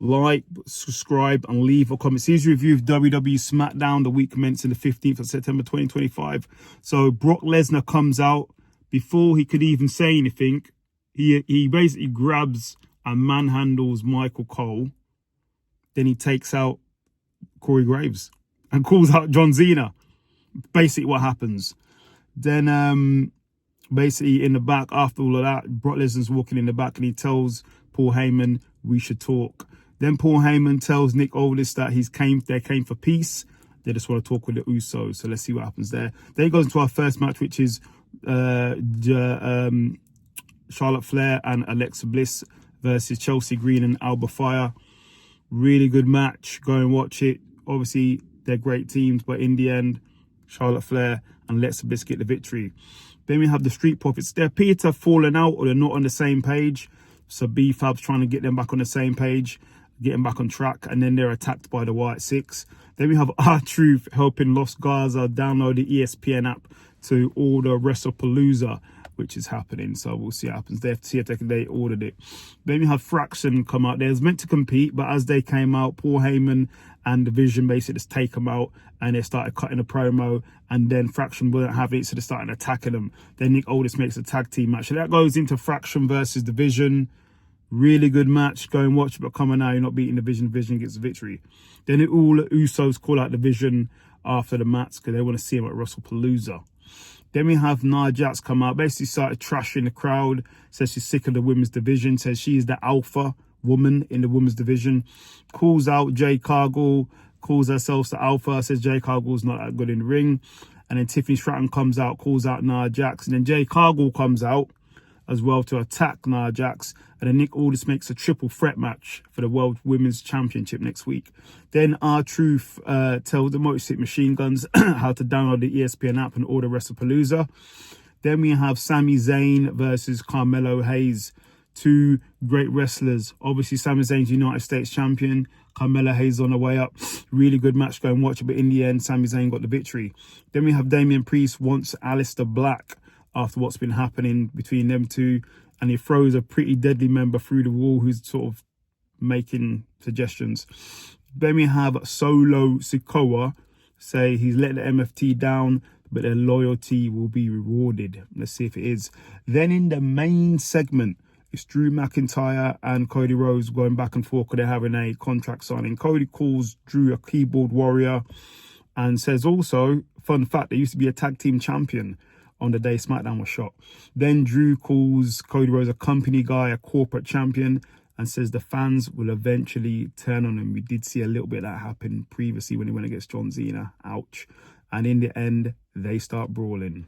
like, subscribe, and leave a comment. Here's a review of WWE SmackDown the week commencing the 15th of September 2025. So Brock Lesnar comes out. Before he could even say anything, he basically grabs and manhandles Michael Cole. Then he takes out Corey Graves and calls out John Cena. Basically what happens. Then basically in the back, after all of that, Brock Lesnar's walking in the back and he tells Paul Heyman, we should talk. Then Paul Heyman tells Nick Aldis that they came for peace. They just want to talk with the Usos. So let's see what happens there. Then it goes into our first match, which is Charlotte Flair and Alexa Bliss versus Chelsea Green and Alba Fire. Really good match. Go and watch it. Obviously, they're great teams, but in the end, Charlotte Flair and Alexa Bliss get the victory. Then we have the Street Profits. They appear to have fallen out or they're not on the same page. So B-Fab's trying to get them back on the same page, getting back on track, and then they're attacked by the White Six. Then we have R-Truth helping Los Garza download the ESPN app to order WrestlePalooza, which is happening. So we'll see what happens there, see if they ordered it. Then we have Fraction come out. They was meant to compete, but as they came out, Paul Heyman and the Vision basically just take them out and they started cutting a promo, and then Fraction wouldn't have it, so they started attacking them. Then Nick Aldis makes a tag team match. So that goes into Fraction versus the Vision. Really good match. Go and watch it, but come on now, you're not beating the Vision. Vision gets the victory. Then all the Usos call out the Vision after the match because they want to see him at WrestlePalooza. Then we have Nia Jax come out, basically started trashing the crowd, says she's sick of the women's division, says she's the alpha woman in the women's division, calls out Jay Cargill, calls herself the alpha, says Jay Cargill's not that good in the ring. And then Tiffany Stratton comes out, calls out Nia Jax, and then Jay Cargill comes out as well to attack Nia Jax. And then Nick Aldis makes a triple threat match for the World Women's Championship next week. Then R-Truth tells the Motor City Machine Guns how to download the ESPN app and order WrestlePalooza. Then we have Sami Zayn versus Carmelo Hayes. Two great wrestlers. Obviously, Sami Zayn's United States champion. Carmelo Hayes on the way up. Really good match, go and watch it. But in the end, Sami Zayn got the victory. Then we have Damian Priest wants Aleister Black after what's been happening between them two. And he throws a pretty deadly member through the wall who's sort of making suggestions. Then we have Solo Sikoa say he's let the MFT down, but their loyalty will be rewarded. Let's see if it is. Then in the main segment, it's Drew McIntyre and Cody Rhodes going back and forth because they're having a contract signing. Cody calls Drew a keyboard warrior and says also, fun fact, they used to be a tag team champion on the day SmackDown was shot. Then Drew calls Cody Rhodes a company guy, a corporate champion, and says the fans will eventually turn on him. We did see a little bit of that happen previously when he went against John Cena. Ouch. And in the end, they start brawling.